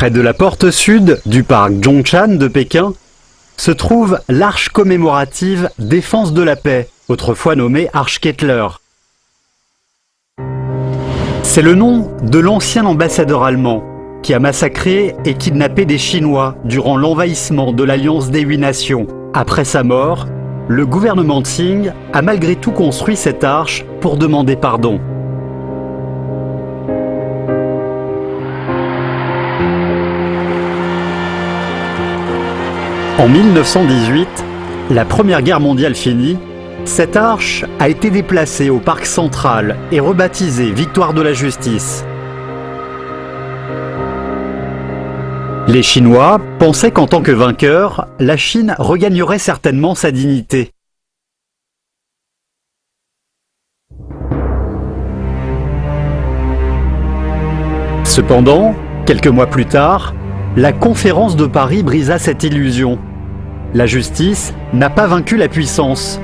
Près de la porte sud du parc Zhongshan de Pékin se trouve l'arche commémorative Défense de la paix, autrefois nommée Arche Kettler. C'est le nom de l'ancien ambassadeur allemand qui a massacré et kidnappé des Chinois durant l'envahissement de l'Alliance des 8 Nations. Après sa mort, le gouvernement Tsing a malgré tout construit cette arche pour demander pardon. En 1918, la Première Guerre mondiale finie, cette arche a été déplacée au parc central et rebaptisée Victoire de la Justice. Les Chinois pensaient qu'en tant que vainqueur, la Chine regagnerait certainement sa dignité. Cependant, quelques mois plus tard, la Conférence de Paris brisa cette illusion. La justice n'a pas vaincu la puissance.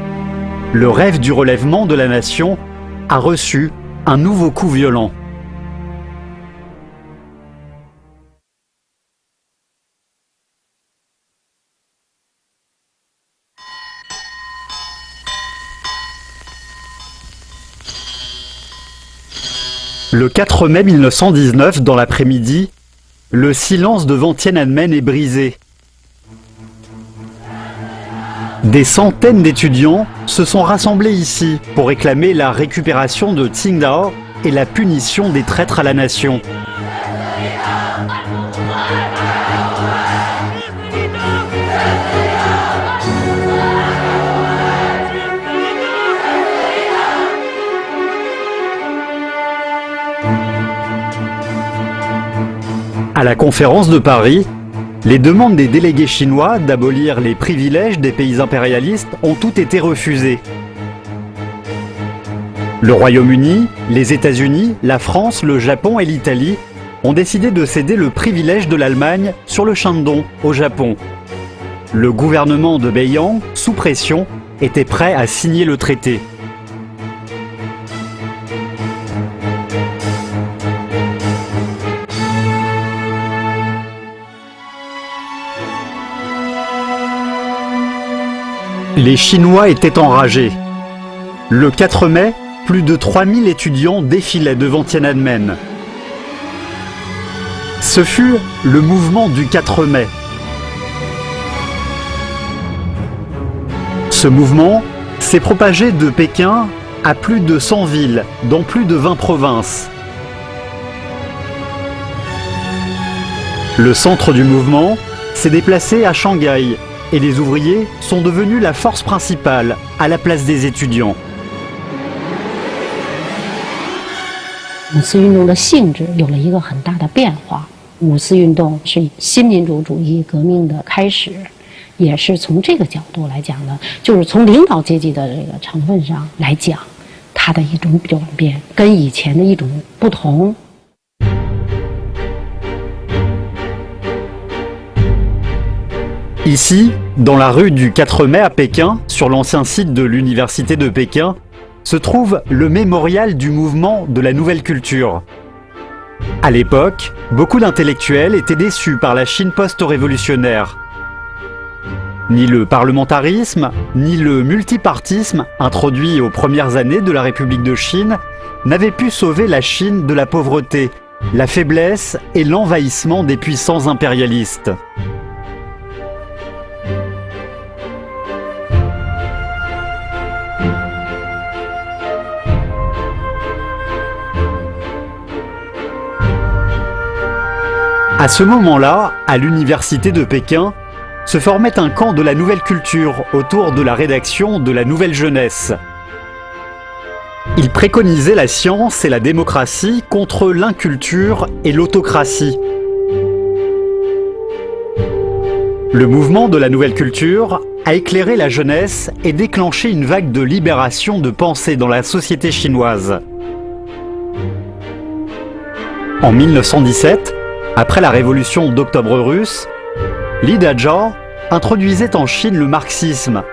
Le rêve du relèvement de la nation a reçu un nouveau coup violent. Le 4 mai 1919, dans l'après-midi, le silence devant Tiananmen est brisé. Des centaines d'étudiants se sont rassemblés ici pour réclamer la récupération de Qingdao et la punition des traîtres à la nation. À la conférence de Paris, les demandes des délégués chinois d'abolir les privilèges des pays impérialistes ont toutes été refusées. Le Royaume-Uni, les États-Unis, la France, le Japon et l'Italie ont décidé de céder le privilège de l'Allemagne sur le Shandong, au Japon. Le gouvernement de Beiyang, sous pression, était prêt à signer le traité. Les Chinois étaient enragés. Le 4 mai, plus de 3000 étudiants défilaient devant Tiananmen. Ce fut le mouvement du 4 mai. Ce mouvement s'est propagé de Pékin à plus de 100 villes, dans plus de 20 provinces. Le centre du mouvement s'est déplacé à Shanghai, et les ouvriers sont devenus la force principale à la place des étudiants. 五四运动的性质有了一个很大的变化。五四运动是新民主主义革命的开始，也是从这个角度来讲呢，就是从领导阶级的这个成分上来讲，它的一种转变，跟以前的一种不同。 Ici, dans la rue du 4 mai à Pékin, sur l'ancien site de l'université de Pékin, se trouve le mémorial du mouvement de la nouvelle culture. À l'époque, beaucoup d'intellectuels étaient déçus par la Chine post-révolutionnaire. Ni le parlementarisme, ni le multipartisme, introduit aux premières années de la République de Chine, n'avaient pu sauver la Chine de la pauvreté, la faiblesse et l'envahissement des puissants impérialistes. À ce moment-là, à l'université de Pékin, se formait un camp de la nouvelle culture autour de la rédaction de la Nouvelle Jeunesse. Il préconisait la science et la démocratie contre l'inculture et l'autocratie. Le mouvement de la nouvelle culture a éclairé la jeunesse et déclenché une vague de libération de pensée dans la société chinoise. En 1917, après la révolution d'octobre russe, Li Dazhao introduisait en Chine le marxisme.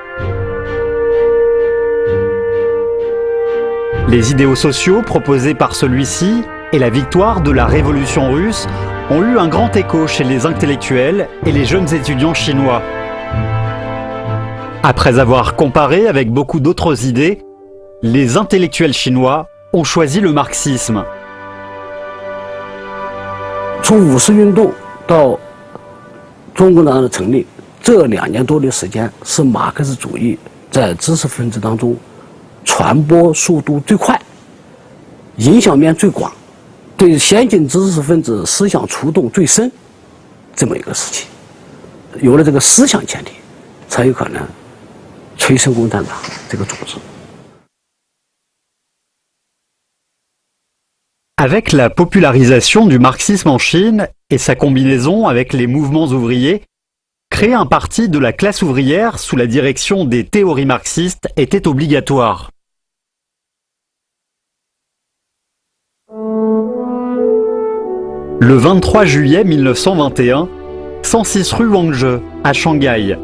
Les idéaux sociaux proposés par celui-ci et la victoire de la révolution russe ont eu un grand écho chez les intellectuels et les jeunes étudiants chinois. Après avoir comparé avec beaucoup d'autres idées, les intellectuels chinois ont choisi le marxisme. 从50运动到中共党的成立，这2年多的时间是马克思主义在知识分子当中传播速度最快、影响面最广、对先进知识分子思想触动最深这么一个时期。有了这个思想前提，才有可能催生共产党这个组织。 Avec la popularisation du marxisme en Chine et sa combinaison avec les mouvements ouvriers, créer un parti de la classe ouvrière sous la direction des théories marxistes était obligatoire. Le 23 juillet 1921, 106 rue Wangzhe, à Shanghai,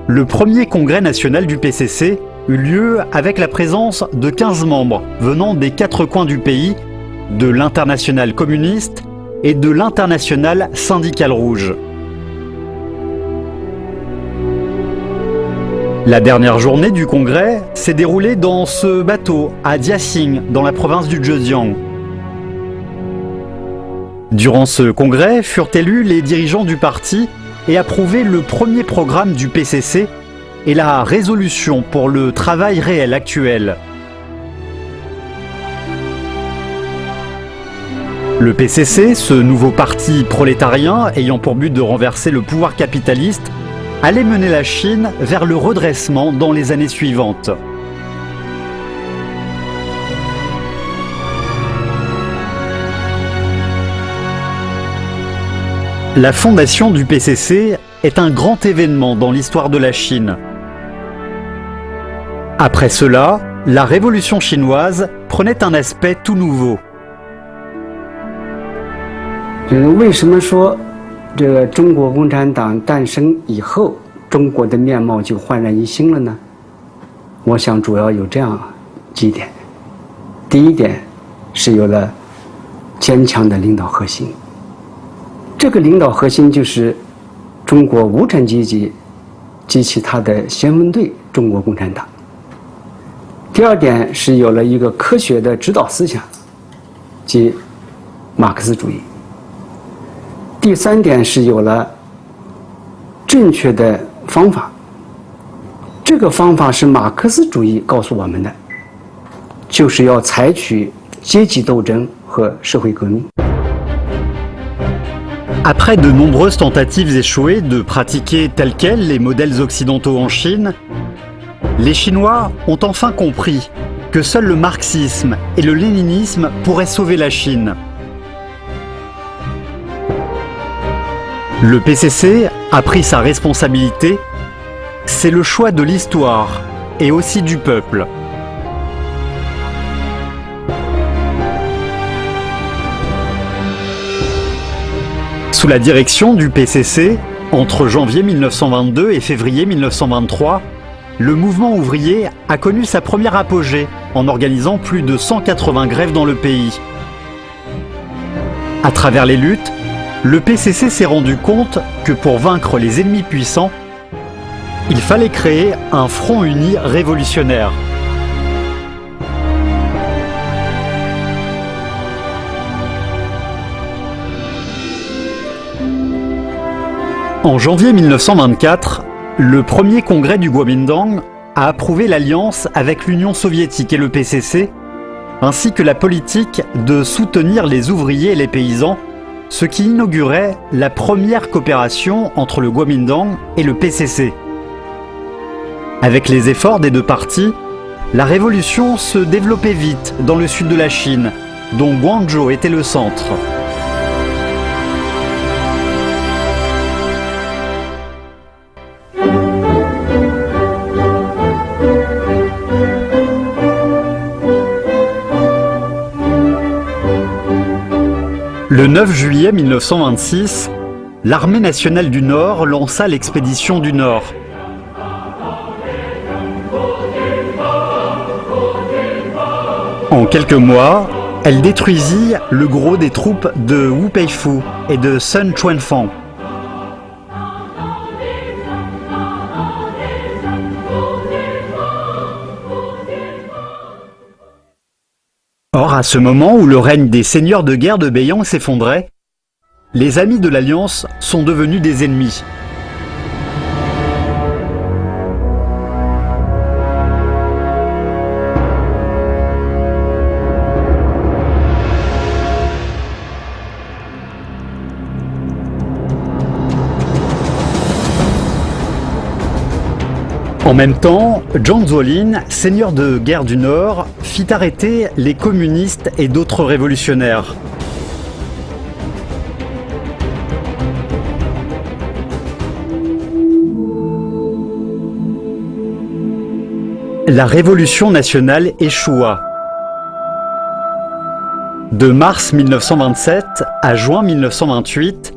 le premier congrès national du PCC eut lieu avec la présence de 15 membres venant des 4 coins du pays, de l'Internationale communiste et de l'Internationale syndicale rouge. La dernière journée du congrès s'est déroulée dans ce bateau à Jiaxing, dans la province du Zhejiang. Durant ce congrès furent élus les dirigeants du parti et approuvé le premier programme du PCC et la résolution pour le travail réel actuel. Le PCC, ce nouveau parti prolétarien ayant pour but de renverser le pouvoir capitaliste, allait mener la Chine vers le redressement dans les années suivantes. La fondation du PCC est un grand événement dans l'histoire de la Chine. Après cela, la révolution chinoise prenait un aspect tout nouveau. 为什么说这个中国共产党诞生以后，中国的面貌就焕然一新了呢？我想主要有这样几点。第一点是有了坚强的领导核心，这个领导核心就是中国无产阶级及其他的先锋队中国共产党。第二点是有了一个科学的指导思想，即马克思主义。 第三点是有了正确的方法，这个方法是马克思主义告诉我们的，就是要采取阶级斗争和社会革命。 Après de nombreuses tentatives échouées de pratiquer tels quels les modèles occidentaux en Chine, les Chinois ont enfin compris que seul le marxisme et le léninisme pourraient sauver la Chine. Le PCC a pris sa responsabilité, c'est le choix de l'histoire et aussi du peuple. Sous la direction du PCC, entre janvier 1922 et février 1923, le mouvement ouvrier a connu sa première apogée en organisant plus de 180 grèves dans le pays. À travers les luttes, le PCC s'est rendu compte que pour vaincre les ennemis puissants, il fallait créer un front uni révolutionnaire. En janvier 1924, le premier congrès du Kuomintang a approuvé l'alliance avec l'Union soviétique et le PCC, ainsi que la politique de soutenir les ouvriers et les paysans, ce qui inaugurait la première coopération entre le Kuomintang et le PCC. Avec les efforts des deux partis, la révolution se développait vite dans le sud de la Chine, dont Guangzhou était le centre. Le 9 juillet 1926, l'armée nationale du Nord lança l'expédition du Nord. En quelques mois, Elle détruisit le gros des troupes de Wu Peifu et de Sun Quanfang. Or, à ce moment où le règne des seigneurs de guerre de Beiyang s'effondrait, les amis de l'Alliance sont devenus des ennemis. En même temps, Zhang Zuolin, seigneur de guerre du Nord, fit arrêter les communistes et d'autres révolutionnaires. La révolution nationale échoua. De mars 1927 à juin 1928,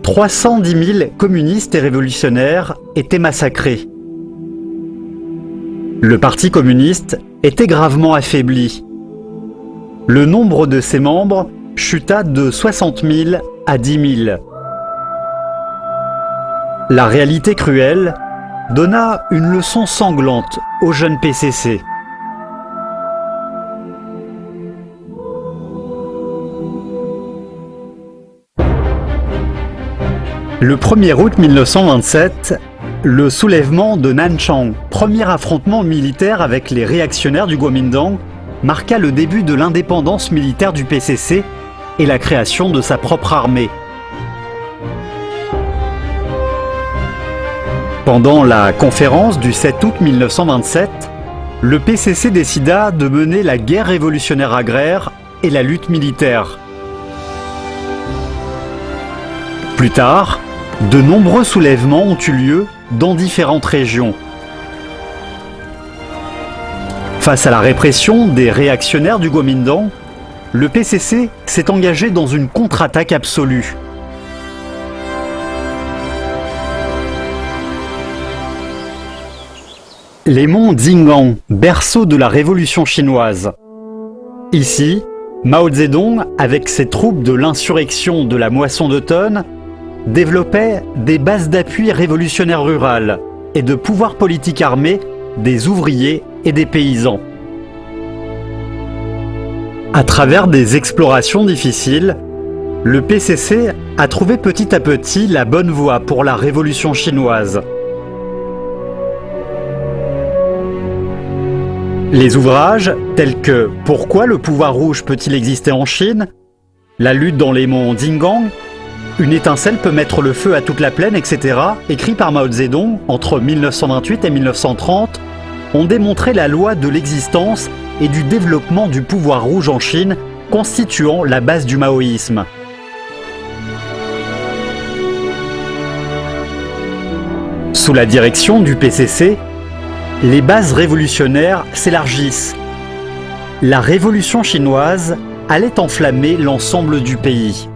310 000 communistes et révolutionnaires étaient massacrés. Le Parti communiste était gravement affaibli. Le nombre de ses membres chuta de 60 000 à 10 000. La réalité cruelle donna une leçon sanglante au jeune PCC. Le 1er août 1927, le soulèvement de Nanchang, premier affrontement militaire avec les réactionnaires du Kuomintang, marqua le début de l'indépendance militaire du PCC et la création de sa propre armée. Pendant la conférence du 7 août 1927, le PCC décida de mener la guerre révolutionnaire agraire et la lutte militaire. Plus tard, de nombreux soulèvements ont eu lieu dans différentes régions. Face à la répression des réactionnaires du Kuomintang, le PCC s'est engagé dans une contre-attaque absolue. Les monts Xingang, berceau de la révolution chinoise. Ici, Mao Zedong, avec ses troupes de l'insurrection de la moisson d'automne, développait des bases d'appui révolutionnaires rurales et de pouvoir politique armé des ouvriers et des paysans. À travers des explorations difficiles, le PCC a trouvé petit à petit la bonne voie pour la révolution chinoise. Les ouvrages tels que « Pourquoi le pouvoir rouge peut-il exister en Chine ?», La lutte dans les monts Xingang, Une étincelle peut mettre le feu à toute la plaine, etc., écrits par Mao Zedong entre 1928 et 1930, ont démontré la loi de l'existence et du développement du pouvoir rouge en Chine, constituant la base du maoïsme. Sous la direction du PCC, les bases révolutionnaires s'élargissent. La révolution chinoise allait enflammer l'ensemble du pays.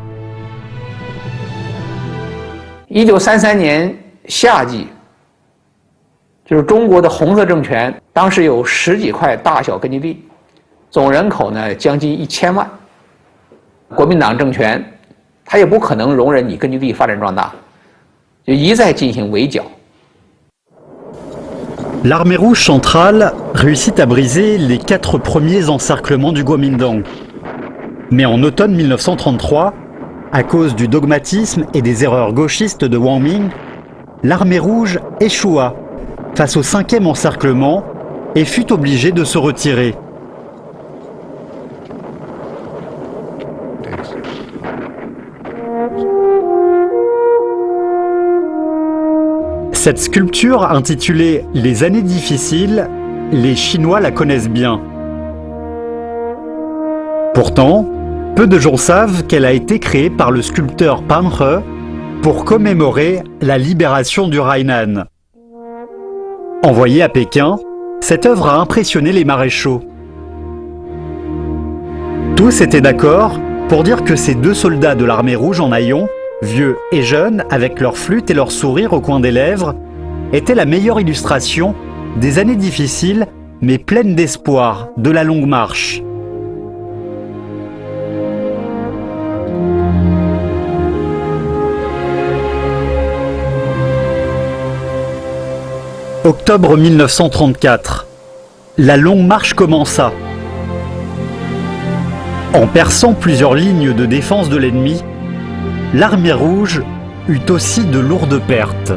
1933年夏季，就是中国的红色政权，当时有10几块大小根据地，总人口呢将近1000万。国民党政权，他也不可能容忍你根据地发展壮大，就一再进行围剿。 L'armée rouge centrale réussit à briser les 4 premiers encerclements du Kuomintang. Mais en automne 1933, à cause du dogmatisme et des erreurs gauchistes de Wang Ming, l'armée rouge échoua face au 5e encerclement et fut obligée de se retirer. Cette sculpture intitulée « Les années difficiles », les Chinois la connaissent bien. Pourtant, peu de gens savent qu'elle a été créée par le sculpteur Pan He pour commémorer la libération du Hainan. Envoyée à Pékin, cette œuvre a impressionné les maréchaux. Tous étaient d'accord pour dire que ces 2 soldats de l'armée rouge en haillons, vieux et jeunes, avec leur flûte et leur sourire au coin des lèvres, étaient la meilleure illustration des années difficiles mais pleines d'espoir de la longue marche. Octobre 1934. La longue marche commença. En perçant plusieurs lignes de défense de l'ennemi, l'armée rouge eut aussi de lourdes pertes.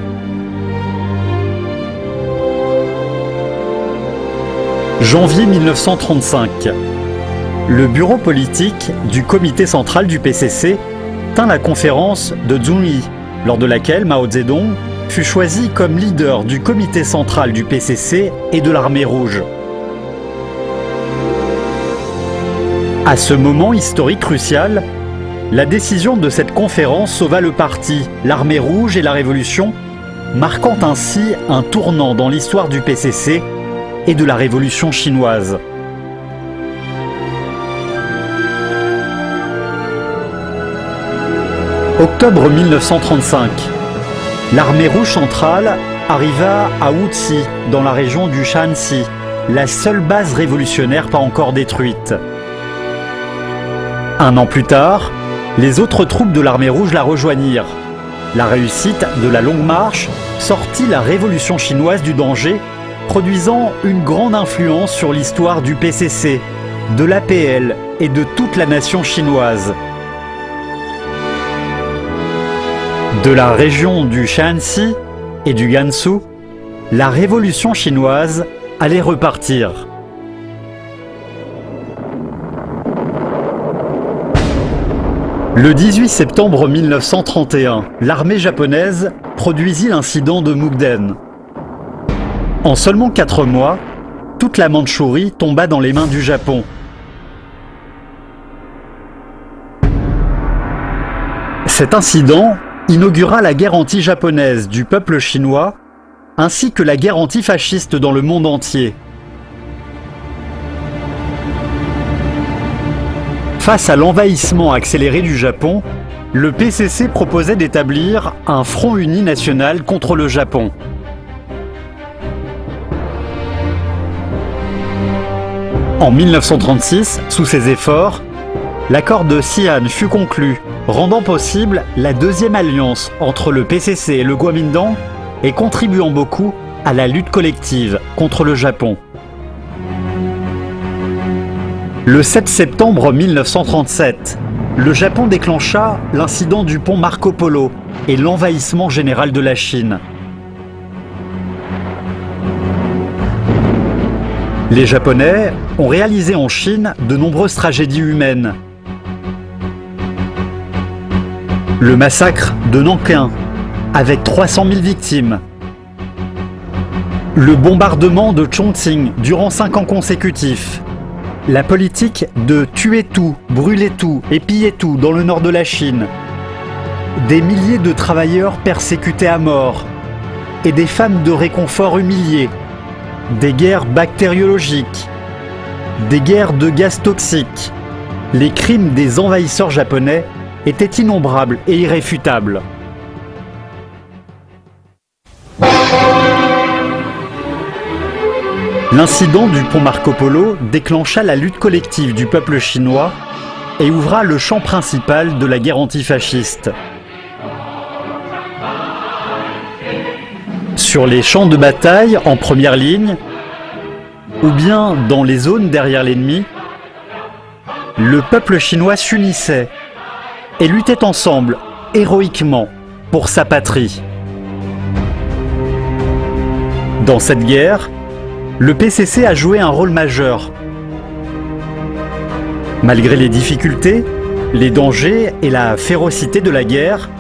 Janvier 1935. Le bureau politique du comité central du PCC tint la conférence de Zhongyi, lors de laquelle Mao Zedong fut choisi comme leader du comité central du PCC et de l'armée rouge. À ce moment historique crucial, la décision de cette conférence sauva le parti, l'armée rouge et la révolution, marquant ainsi un tournant dans l'histoire du PCC et de la révolution chinoise. Octobre 1935. L'armée rouge centrale arriva à Wuxi, dans la région du Shanxi, la seule base révolutionnaire pas encore détruite. Un an plus tard, les autres troupes de l'armée rouge la rejoignirent. La réussite de la longue marche sortit la révolution chinoise du danger, produisant une grande influence sur l'histoire du PCC, de l'APL et de toute la nation chinoise. De la région du Shanxi et du Gansu, la révolution chinoise allait repartir. Le 18 septembre 1931, l'armée japonaise produisit l'incident de Mukden. En seulement 4 mois, toute la Mandchourie tomba dans les mains du Japon. Cet incident inaugura la guerre anti-japonaise du peuple chinois, ainsi que la guerre antifasciste dans le monde entier. Face à l'envahissement accéléré du Japon, le PCC proposait d'établir un front uni national contre le Japon. En 1936, sous ces efforts, l'accord de Xi'an fut conclu, rendant possible la deuxième alliance entre le PCC et le Kuomintang et contribuant beaucoup à la lutte collective contre le Japon. Le 7 septembre 1937, le Japon déclencha l'incident du pont Marco Polo et l'envahissement général de la Chine. Les Japonais ont réalisé en Chine de nombreuses tragédies humaines. Le massacre de Nankin, avec 300 000 victimes. Le bombardement de Chongqing durant 5 ans consécutifs. La politique de tuer tout, brûler tout et piller tout dans le nord de la Chine. Des milliers de travailleurs persécutés à mort. Et des femmes de réconfort humiliées. Des guerres bactériologiques. Des guerres de gaz toxiques. Les crimes des envahisseurs japonais étaient innombrables et irréfutables. L'incident du pont Marco Polo déclencha la lutte collective du peuple chinois et ouvra le champ principal de la guerre antifasciste. Sur les champs de bataille en première ligne, ou bien dans les zones derrière l'ennemi, le peuple chinois s'unissait et luttait ensemble, héroïquement, pour sa patrie. Dans cette guerre, le PCC a joué un rôle majeur. Malgré les difficultés, les dangers et la férocité de la guerre,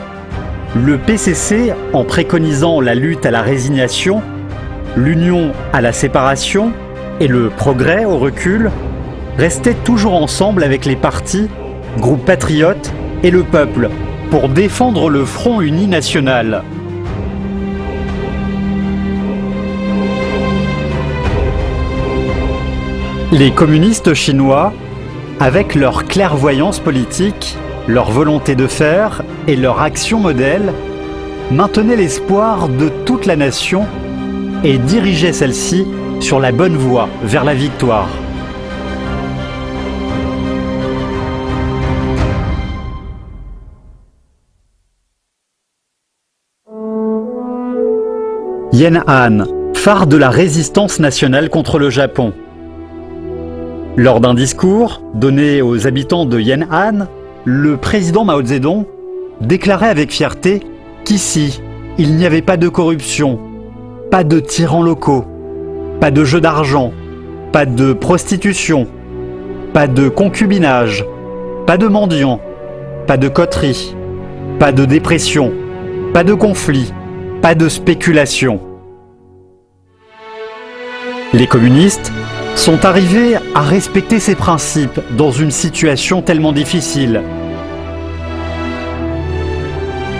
le PCC, en préconisant la lutte à la résignation, l'union à la séparation et le progrès au recul, restait toujours ensemble avec les partis, groupes patriotes et le peuple pour défendre le front uni national. Les communistes chinois, avec leur clairvoyance politique, leur volonté de faire et leur action modèle, maintenaient l'espoir de toute la nation et dirigeaient celle-ci sur la bonne voie vers la victoire. Yan'an, phare de la résistance nationale contre le Japon. Lors d'un discours donné aux habitants de Yan'an, le président Mao Zedong déclarait avec fierté qu'ici, il n'y avait pas de corruption, pas de tyrans locaux, pas de jeux d'argent, pas de prostitution, pas de concubinage, pas de mendiants, pas de coterie, pas de dépression, pas de conflit, pas de spéculation. Les communistes sont arrivés à respecter ces principes dans une situation tellement difficile,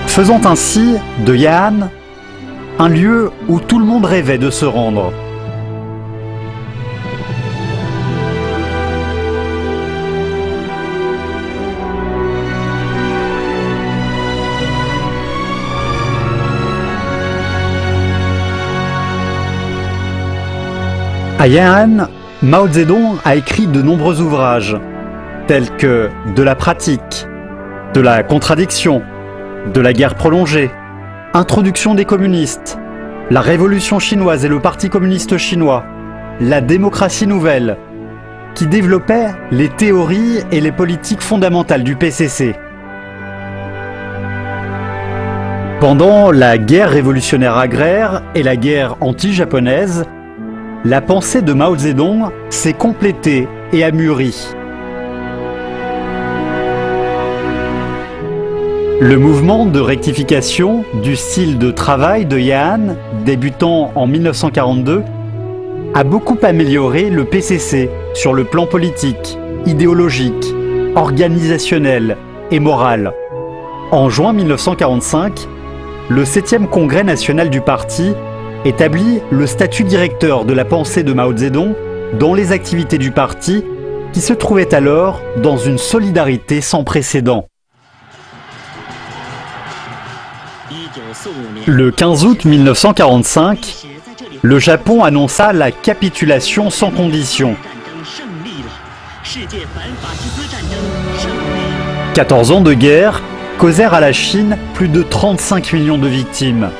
faisant ainsi de Yan'an un lieu où tout le monde rêvait de se rendre. À Yan'an, Mao Zedong a écrit de nombreux ouvrages, tels que De la pratique, De la contradiction, De la guerre prolongée, Introduction des communistes, La révolution chinoise et le Parti communiste chinois, La démocratie nouvelle, qui développaient les théories et les politiques fondamentales du PCC. Pendant la guerre révolutionnaire agraire et la guerre anti-japonaise, la pensée de Mao Zedong s'est complétée et a mûri. Le mouvement de rectification du style de travail de Yan'an, débutant en 1942, a beaucoup amélioré le PCC sur le plan politique, idéologique, organisationnel et moral. En juin 1945, le 7e congrès national du parti établit le statut directeur de la pensée de Mao Zedong dans les activités du parti qui se trouvait alors dans une solidarité sans précédent. Le 15 août 1945, le Japon annonça la capitulation sans condition. 14 ans de guerre causèrent à la Chine plus de 35 millions de victimes.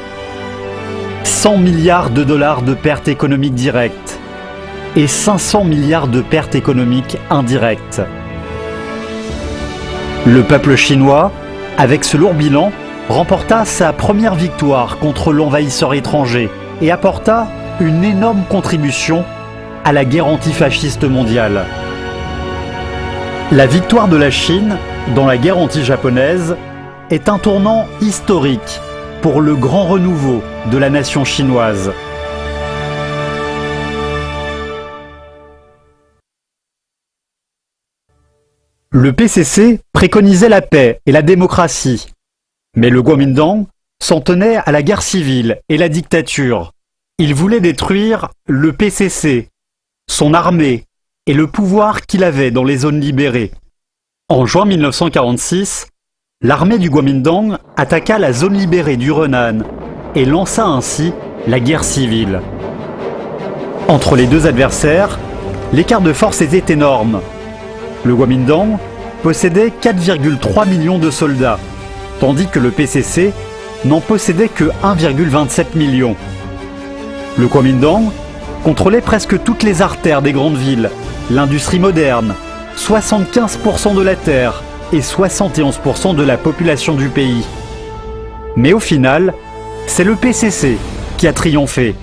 100 milliards de dollars de pertes économiques directes et 500 milliards de pertes économiques indirectes. Le peuple chinois, avec ce lourd bilan, remporta sa première victoire contre l'envahisseur étranger et apporta une énorme contribution à la guerre antifasciste mondiale. La victoire de la Chine dans la guerre anti-japonaise est un tournant historique pour le grand renouveau de la nation chinoise. Le PCC préconisait la paix et la démocratie, mais le Kuomintang s'en tenait à la guerre civile et la dictature. Il voulait détruire le PCC, son armée et le pouvoir qu'il avait dans les zones libérées. En juin 1946, l'armée du Kuomintang attaqua la zone libérée du Henan et lança ainsi la guerre civile. Entre les deux adversaires, l'écart de force était énorme. Le Kuomintang possédait 4,3 millions de soldats, tandis que le PCC n'en possédait que 1,27 million. Le Kuomintang contrôlait presque toutes les artères des grandes villes, l'industrie moderne, 75% de la terre et 71% de la population du pays. Mais au final, c'est le PCC qui a triomphé.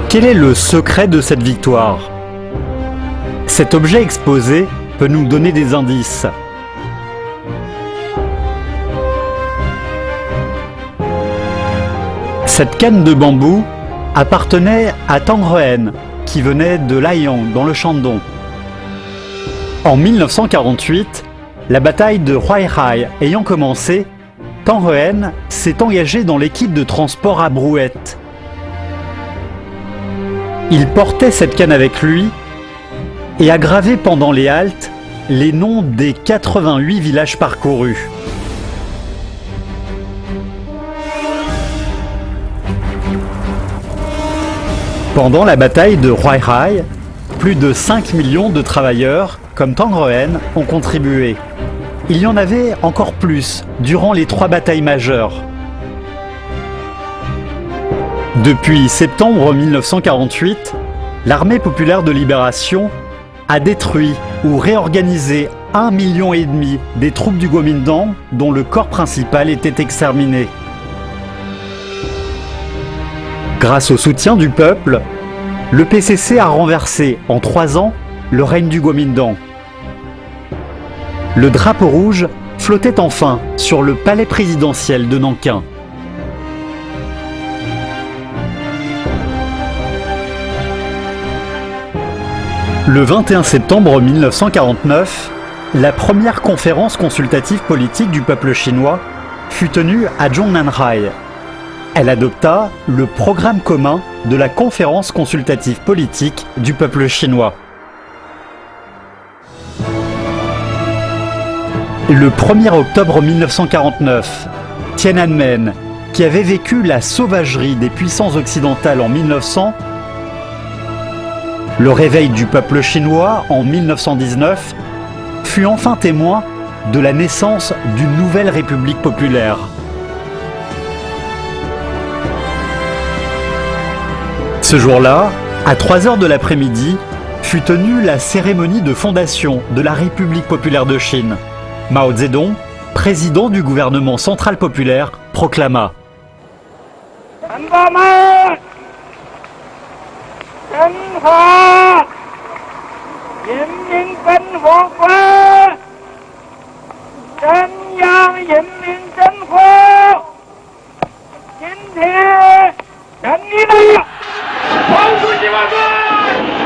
Quel est le secret de cette victoire? Cet objet exposé peut nous donner des indices. Cette canne de bambou appartenait à Tang Ruen, qui venait de Laiyang, dans le Shandong. En 1948, la bataille de Huaihai ayant commencé, Tang Ruen s'est engagé dans l'équipe de transport à brouette. Il portait cette canne avec lui et a gravé pendant les haltes les noms des 88 villages parcourus. Pendant la bataille de Huaihai, Plus de 5 millions de travailleurs, comme Tang Ruen, ont contribué. Il y en avait encore plus durant les 3 batailles majeures. Depuis septembre 1948, l'Armée populaire de libération a détruit ou réorganisé 1,5 million des troupes du Kuomintang dont le corps principal était exterminé. Grâce au soutien du peuple, le PCC a renversé en 3 ans le règne du Kuomintang. Le drapeau rouge flottait enfin sur le palais présidentiel de Nankin. Le 21 septembre 1949, la première conférence consultative politique du peuple chinois fut tenue à Zhongnanhai. Elle adopta le programme commun de la conférence consultative politique du peuple chinois. Le 1er octobre 1949, Tiananmen, qui avait vécu la sauvagerie des puissances occidentales en 1900, le réveil du peuple chinois en 1919 fut enfin témoin de la naissance d'une nouvelle république populaire. Ce jour-là, à 3 heures de l'après-midi, fut tenue la cérémonie de fondation de la République populaire de Chine. Mao Zedong, président du gouvernement central populaire, proclama: 中华人民共和国中央人民政府今天成立了。毛主席万岁！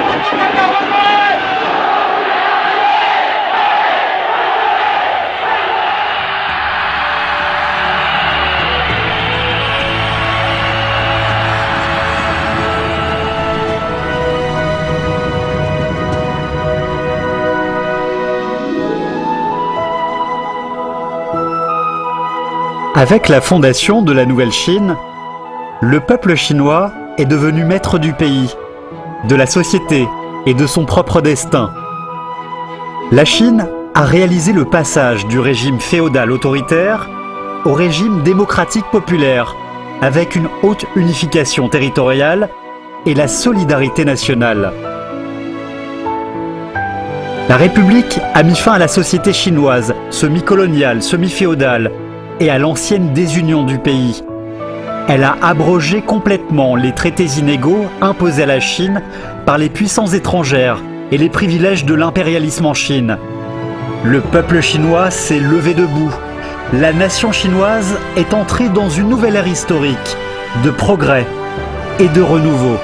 万岁！万岁！ Avec la fondation de la Nouvelle Chine, le peuple chinois est devenu maître du pays, de la société et de son propre destin. La Chine a réalisé le passage du régime féodal autoritaire au régime démocratique populaire, avec une haute unification territoriale et la solidarité nationale. La République a mis fin à la société chinoise, semi-coloniale, semi-féodale, et à l'ancienne désunion du pays. Elle a abrogé complètement les traités inégaux imposés à la Chine par les puissances étrangères et les privilèges de l'impérialisme en Chine. Le peuple chinois s'est levé debout. La nation chinoise est entrée dans une nouvelle ère historique de progrès et de renouveau.